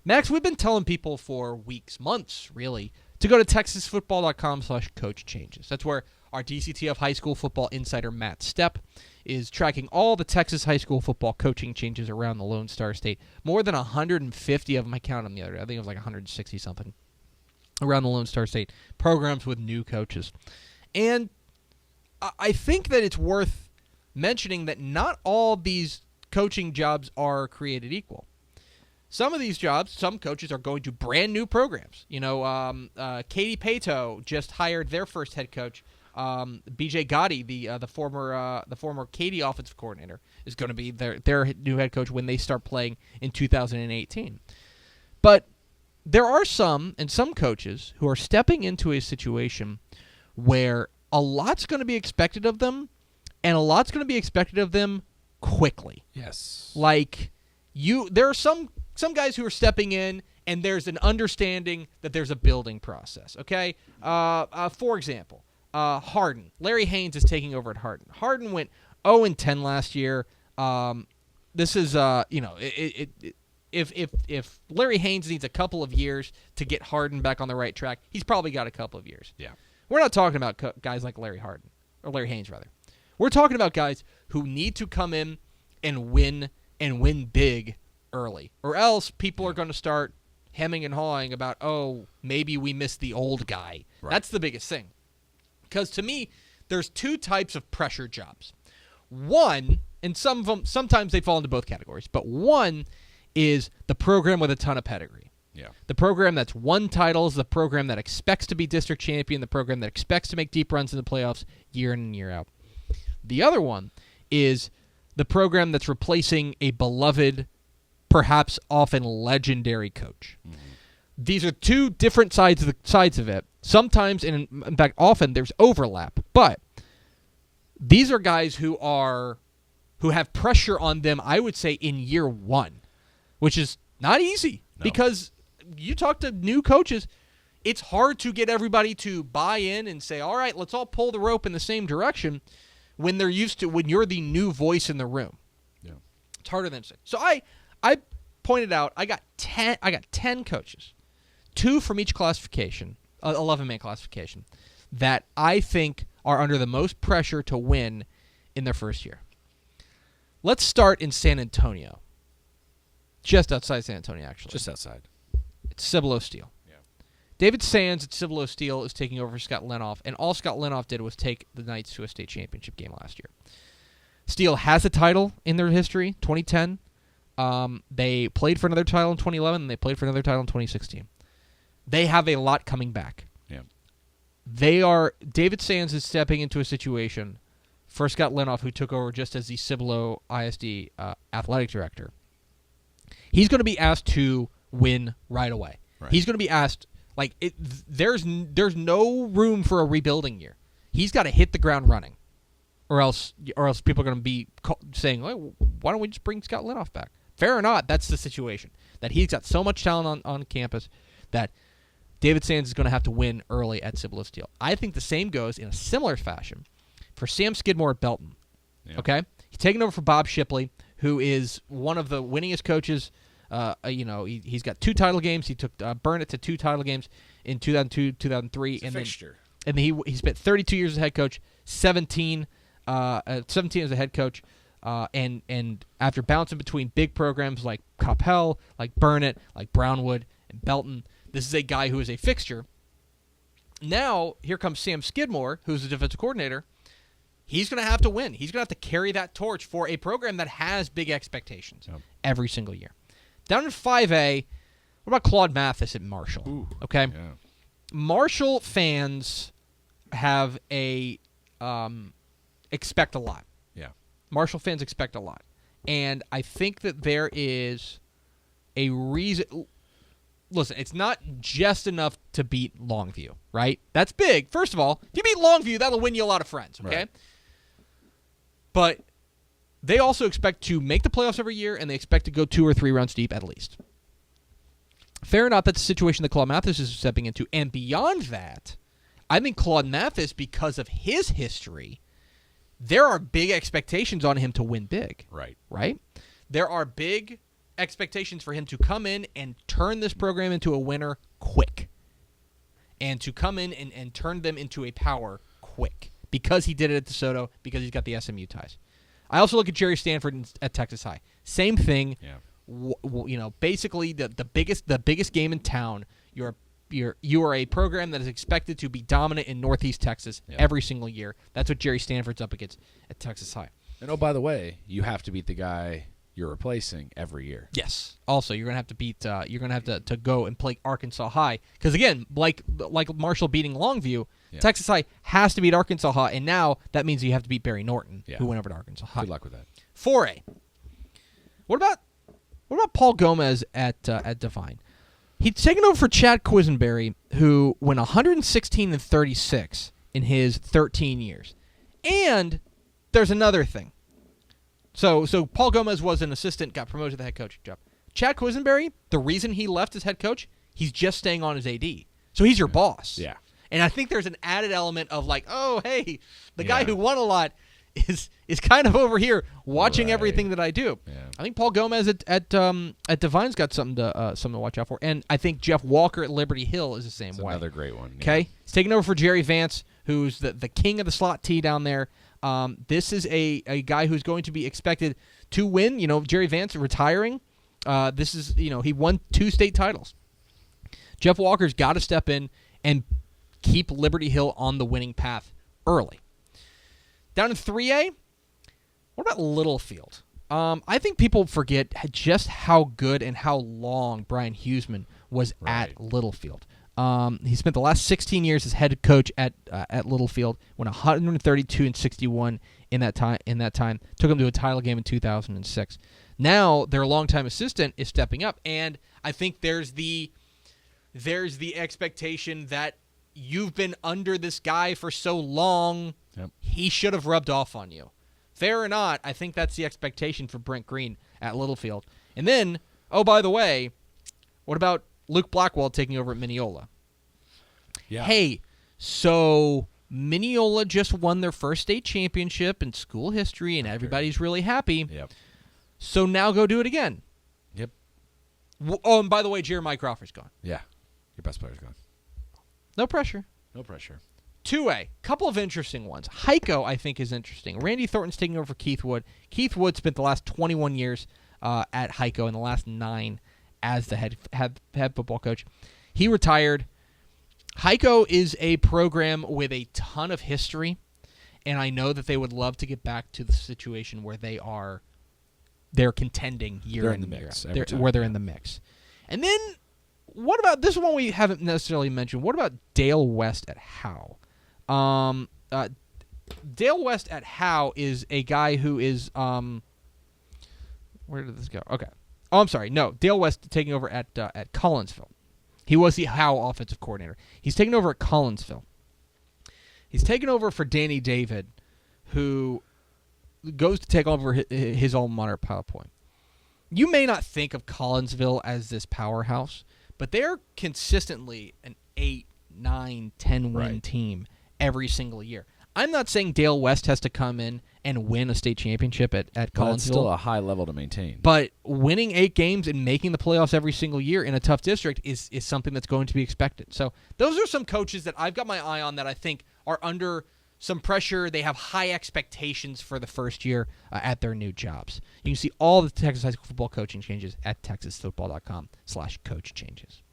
Max, we've been telling people for weeks, months, really, to go to texasfootball.com/coach changes. That's where our DCTF high school football insider Matt Stepp is tracking all the Texas high school football coaching changes around the Lone Star State. More than 150 of them. I counted them the other day. I think it was like 160-something around the Lone Star State. Programs with new coaches. And I think that it's worth mentioning that not all these coaching jobs are created equal. Some of these jobs, some coaches are going to brand new programs. You know, Katie Pato just hired their first head coach. BJ Gotti, the former Katy offensive coordinator, is going to be their new head coach when they start playing in 2018. But there are some coaches who are stepping into a situation where a lot's going to be expected of them, and a lot's going to be expected of them quickly. Yes. Like there are some guys who are stepping in, and there's an understanding that there's a building process. Okay, for example. Hardin. Larry Haynes is taking over at Hardin. Hardin went 0-10 last year. This is, if Larry Haynes needs a couple of years to get Hardin back on the right track, he's probably got a couple of years. Yeah. We're not talking about guys like Larry Haynes, rather. We're talking about guys who need to come in and win big early, or else people are going to start hemming and hawing about, oh, maybe we missed the old guy. Right. That's the biggest thing. Because to me, there's two types of pressure jobs. One, and some of them, sometimes they fall into both categories, but one is the program with a ton of pedigree. Yeah. The program that's won titles, the program that expects to be district champion, the program that expects to make deep runs in the playoffs year in and year out. The other one is the program that's replacing a beloved, perhaps often legendary coach. Mm-hmm. These are two different sides of it. Sometimes, and in fact, often there's overlap. But these are guys who have pressure on them, I would say, in year one, which is not easy. No. Because you talk to new coaches, it's hard to get everybody to buy in and say, all right, let's all pull the rope in the same direction when you're the new voice in the room. Yeah. It's harder than say. So I pointed out, I got 10 coaches, 2 from each classification, 11-man classification, that I think are under the most pressure to win in their first year. Let's start in San Antonio. Just outside San Antonio, actually. Just outside. It's Cibolo Steel. Yeah. David Sands at Cibolo Steel is taking over for Scott Lenoff, and all Scott Lenoff did was take the Knights to a state championship game last year. Steel has a title in their history, 2010. They played for another title in 2011, and they played for another title in 2016. They have a lot coming back. Yeah. David Sands is stepping into a situation for Scott Lenoff, who took over just as the Cibolo ISD athletic director. He's going to be asked to win right away. Right. He's going to be asked, there's no room for a rebuilding year. He's got to hit the ground running, or else people are going to be saying, why don't we just bring Scott Lenoff back? Fair or not, that's the situation. That he's got so much talent on campus that David Sands is going to have to win early at Cibolo Steel. I think the same goes in a similar fashion for Sam Skidmore at Belton. Yeah. Okay? He's taking over for Bob Shipley, who is one of the winningest coaches. He's got 2 title games. He took Burnett to 2 title games in 2002, 2003. It's a fixture. And then he spent 32 years as a head coach, 17 as a head coach. And after bouncing between big programs like Coppell, like Burnett, like Brownwood, and Belton, this is a guy who is a fixture. Now, here comes Sam Skidmore, who's the defensive coordinator. He's going to have to win. He's going to have to carry that torch for a program that has big expectations every single year. Down in 5A, what about Claude Mathis at Marshall? Ooh, okay? Yeah. Marshall fans have expect a lot. Yeah. Marshall fans expect a lot. And I think that there is a reason. Listen, it's not just enough to beat Longview, right? That's big. First of all, if you beat Longview, that'll win you a lot of friends, okay? Right. But they also expect to make the playoffs every year, and they expect to go 2 or 3 rounds deep at least. Fair enough, that's a situation that Claude Mathis is stepping into. And beyond that, I think Claude Mathis, because of his history, there are big expectations on him to win big. Right. Right? There are big expectations for him to come in and turn this program into a winner quick. And to come in and turn them into a power quick. Because he did it at DeSoto, because he's got the SMU ties. I also look at Jerry Stanford at Texas High. Same thing. Yeah. Basically the biggest game in town. You are a program that is expected to be dominant in Northeast Texas every single year. That's what Jerry Stanford's up against at Texas High. And oh, by the way, you have to beat the guy you're replacing every year. Yes. Also, you're gonna have to beat. You're gonna have to go and play Arkansas High because again, like Marshall beating Longview, Texas High has to beat Arkansas High, and now that means you have to beat Barry Norton, who went over to Arkansas High. Good luck with that. 4A. What about Paul Gomez at Devine? He's taken over for Chad Quisenberry, who went 116-36 in his 13 years. And there's another thing. So Paul Gomez was an assistant, got promoted to the head coach job. Chad Quisenberry, the reason he left as head coach, he's just staying on as AD. So he's your boss. Yeah. And I think there's an added element of like, oh, hey, the guy who won a lot is kind of over here watching everything that I do. Yeah. I think Paul Gomez at Devine's got something to watch out for. And I think Jeff Walker at Liberty Hill is the same way. Another great one. Okay? He's taking over for Jerry Vance, who's the king of the slot T down there. This is a guy who's going to be expected to win. You know, Jerry Vance retiring. This is, he won 2 state titles. Jeff Walker's got to step in and keep Liberty Hill on the winning path early. Down in 3A, what about Littlefield? I think people forget just how good and how long Brian Huseman was at Littlefield. He spent the last 16 years as head coach at Littlefield, went 132-61 in that time. Took them to a title game in 2006. Now their longtime assistant is stepping up, and I think there's the expectation that you've been under this guy for so long. Yep. He should have rubbed off on you. Fair or not, I think that's the expectation for Brent Green at Littlefield. And then, oh, by the way, what about Luke Blackwell taking over at Mineola? Yeah. Hey, so Mineola just won their first state championship in school history, and everybody's really happy. Yep. So now go do it again. Yep. Oh, and by the way, Jeremiah Crawford's gone. Yeah. Your best player's gone. No pressure. No pressure. 2A, couple of interesting ones. Heiko, I think, is interesting. Randy Thornton's taking over for Keith Wood. Keith Wood spent the last 21 years at Heiko and the last 9 as the head football coach. He retired. Heiko is a program with a ton of history, and I know that they would love to get back to the situation where they're contending year in the mix, where they're in the mix. And then, what about this one we haven't necessarily mentioned? What about Dale West at Howe? Dale West at Howe is a guy who is where did this go? Okay. Oh, I'm sorry. No, Dale West taking over at Collinsville. He was the Howe offensive coordinator. He's taking over at Collinsville. He's taken over for Danny David, who goes to take over his alma mater, Pilot Point. You may not think of Collinsville as this powerhouse, but they're consistently an 8, 9, 10-win team every single year. I'm not saying Dale West has to come in and win a state championship at Collinsville. That's still a high level to maintain. But winning 8 games and making the playoffs every single year in a tough district is something that's going to be expected. So those are some coaches that I've got my eye on that I think are under some pressure. They have high expectations for the first year at their new jobs. You can see all the Texas high school football coaching changes at texasfootball.com/coach changes.